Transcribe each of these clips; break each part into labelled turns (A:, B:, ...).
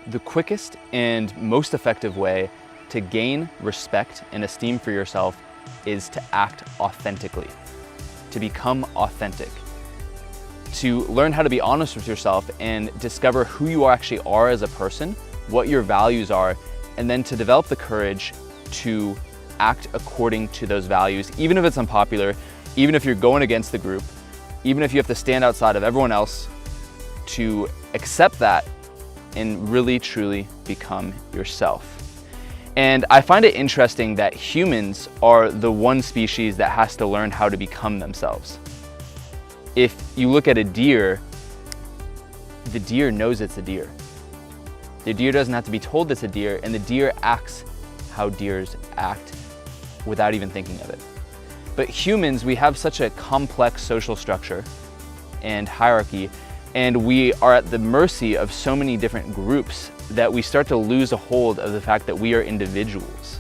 A: The quickest and most effective way to gain respect and esteem for yourself is to act authentically, to become authentic, to learn how to be honest with yourself and discover who you actually are as a person, what your values are, and then to develop the courage to act according to those values, even if it's unpopular, even if you're going against the group, even if you have to stand outside of everyone else, to accept that and really truly become yourself. And I find it interesting that humans are the one species that has to learn how to become themselves. If you look at a deer, the deer knows it's a deer. The deer doesn't have to be told it's a deer, and the deer acts how deers act without even thinking of it. But humans, we have such a complex social structure and hierarchy, and we are at the mercy of so many different groups that we start to lose a hold of the fact that we are individuals.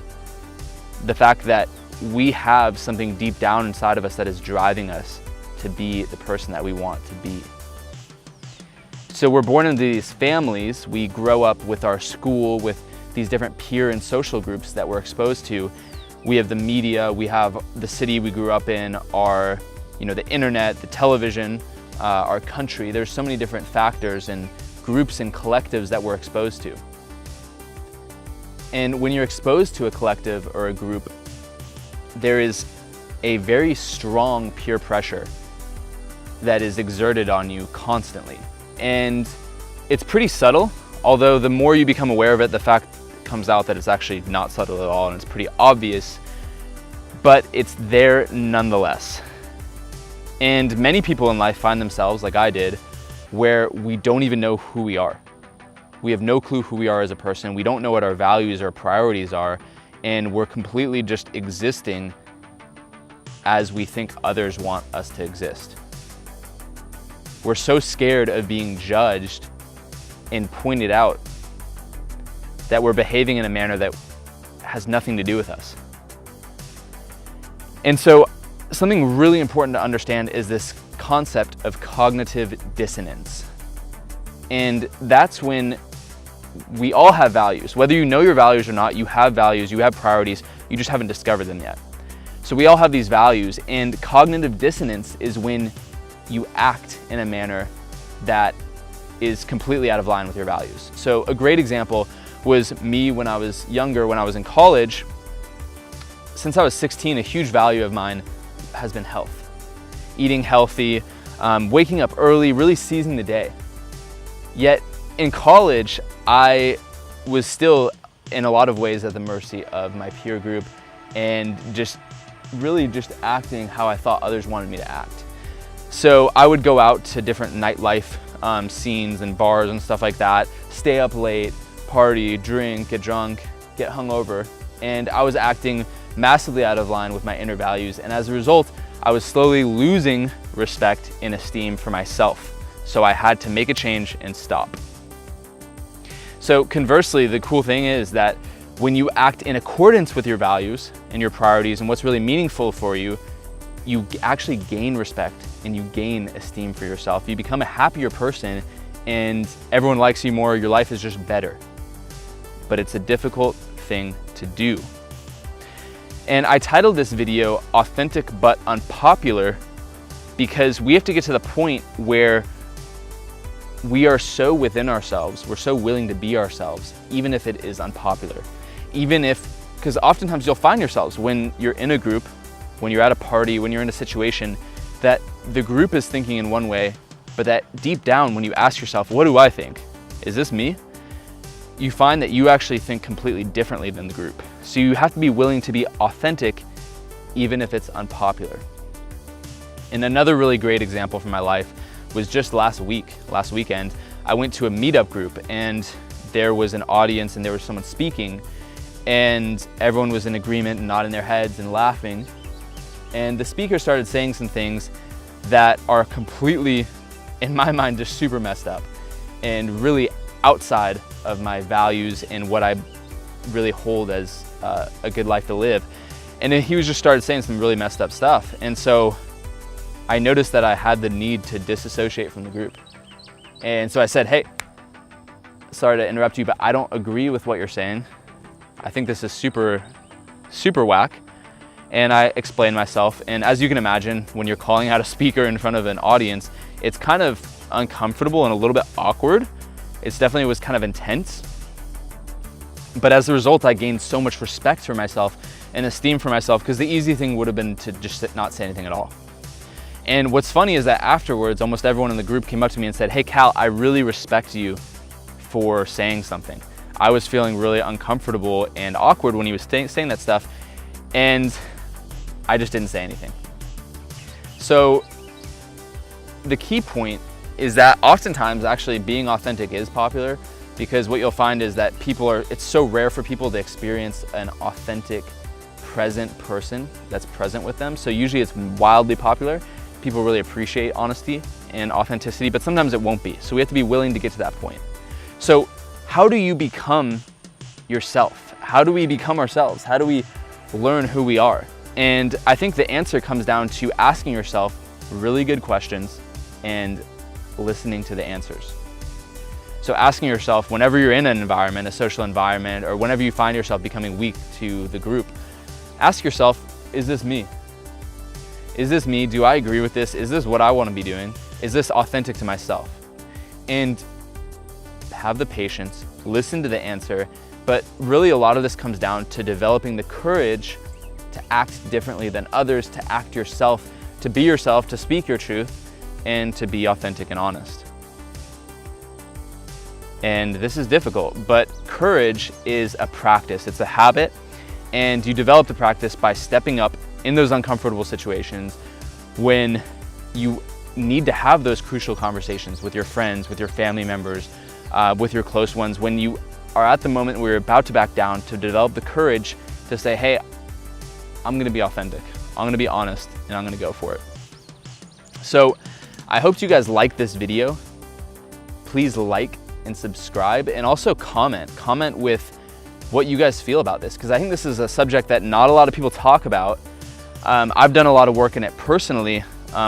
A: The fact that we have something deep down inside of us that is driving us to be the person that we want to be. So we're born into these families, we grow up with our school, with these different peer and social groups that we're exposed to. We have the media, we have the city we grew up in, the internet, the television, our country. There's so many different factors and groups and collectives that we're exposed to. And when you're exposed to a collective or a group, there is a very strong peer pressure that is exerted on you constantly. And it's pretty subtle, although the more you become aware of it, the fact comes out that it's actually not subtle at all and it's pretty obvious, but it's there nonetheless. And many people in life find themselves, like I did, where we don't even know who we are. We have no clue who we are as a person. We don't know what our values or priorities are, and we're completely just existing as we think others want us to exist. We're so scared of being judged and pointed out that we're behaving in a manner that has nothing to do with us. And so something really important to understand is this concept of cognitive dissonance. And that's when we all have values. Whether you know your values or not, you have values, you have priorities, you just haven't discovered them yet. So we all have these values, and cognitive dissonance is when you act in a manner that is completely out of line with your values. So a great example was me when I was younger, when I was in college. Since I was 16, a huge value of mine has been health. Eating healthy, waking up early, really seizing the day. Yet in college, I was still in a lot of ways at the mercy of my peer group and just acting how I thought others wanted me to act. So I would go out to different nightlife scenes and bars and stuff like that, stay up late, party, drink, get drunk, get hungover, and I was acting massively out of line with my inner values, and as a result, I was slowly losing respect and esteem for myself. So I had to make a change and stop. So conversely, the cool thing is that when you act in accordance with your values and your priorities and what's really meaningful for you, you actually gain respect and you gain esteem for yourself. You become a happier person and everyone likes you more, your life is just better. But it's a difficult thing to do. And I titled this video Authentic but Unpopular because we have to get to the point where we are so within ourselves, we're so willing to be ourselves, even if it is unpopular. Because oftentimes you'll find yourselves when you're in a group, when you're at a party, when you're in a situation, that the group is thinking in one way, but that deep down when you ask yourself, what do I think? Is this me? You find that you actually think completely differently than the group. So you have to be willing to be authentic, even if it's unpopular. And another really great example from my life was just last weekend, I went to a meetup group and there was an audience and there was someone speaking and everyone was in agreement and nodding their heads and laughing. And the speaker started saying some things that are completely, in my mind, just super messed up and really outside of my values and what I really hold as a good life to live. And then he just started saying some really messed up stuff. And so I noticed that I had the need to disassociate from the group. And so I said, hey, sorry to interrupt you, but I don't agree with what you're saying. I think this is super, super whack. And I explained myself. And as you can imagine, when you're calling out a speaker in front of an audience, it's kind of uncomfortable and a little bit awkward. It definitely was kind of intense. But as a result, I gained so much respect for myself and esteem for myself, because the easy thing would have been to just not say anything at all. And what's funny is that afterwards, almost everyone in the group came up to me and said, "Hey Cal, I really respect you for saying something. I was feeling really uncomfortable and awkward when he was saying that stuff, and I just didn't say anything." So the key point is that oftentimes actually being authentic is popular, because what you'll find is that it's so rare for people to experience an authentic, present person that's present with them. So usually it's wildly popular. People really appreciate honesty and authenticity, but sometimes it won't be. So we have to be willing to get to that point. So how do you become yourself? How do we become ourselves? How do we learn who we are? And I think the answer comes down to asking yourself really good questions and listening to the answers. So asking yourself, whenever you're in an environment, a social environment, or whenever you find yourself becoming weak to the group, ask yourself, is this me? Is this me? Do I agree with this? Is this what I want to be doing? Is this authentic to myself? And have the patience, listen to the answer, but really a lot of this comes down to developing the courage to act differently than others, to act yourself, to be yourself, to speak your truth, and to be authentic and honest. And this is difficult, but courage is a practice, it's a habit, and you develop the practice by stepping up in those uncomfortable situations when you need to have those crucial conversations with your friends, with your family members, with your close ones, when you are at the moment where you're about to back down, to develop the courage to say, hey, I'm gonna be authentic, I'm gonna be honest, and I'm gonna go for it. So I hope you guys like this video. Please like and subscribe, and also comment with what you guys feel about this, because I think this is a subject that not a lot of people talk about. I've done a lot of work in it personally,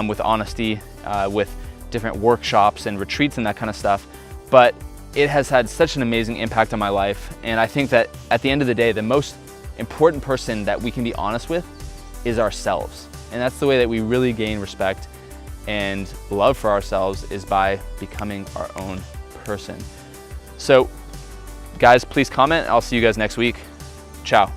A: with honesty, with different workshops and retreats and that kind of stuff, but it has had such an amazing impact on my life. And I think that at the end of the day, the most important person that we can be honest with is ourselves. And that's the way that we really gain respect and love for ourselves, is by becoming our own person. So guys, please comment. I'll see you guys next week. Ciao.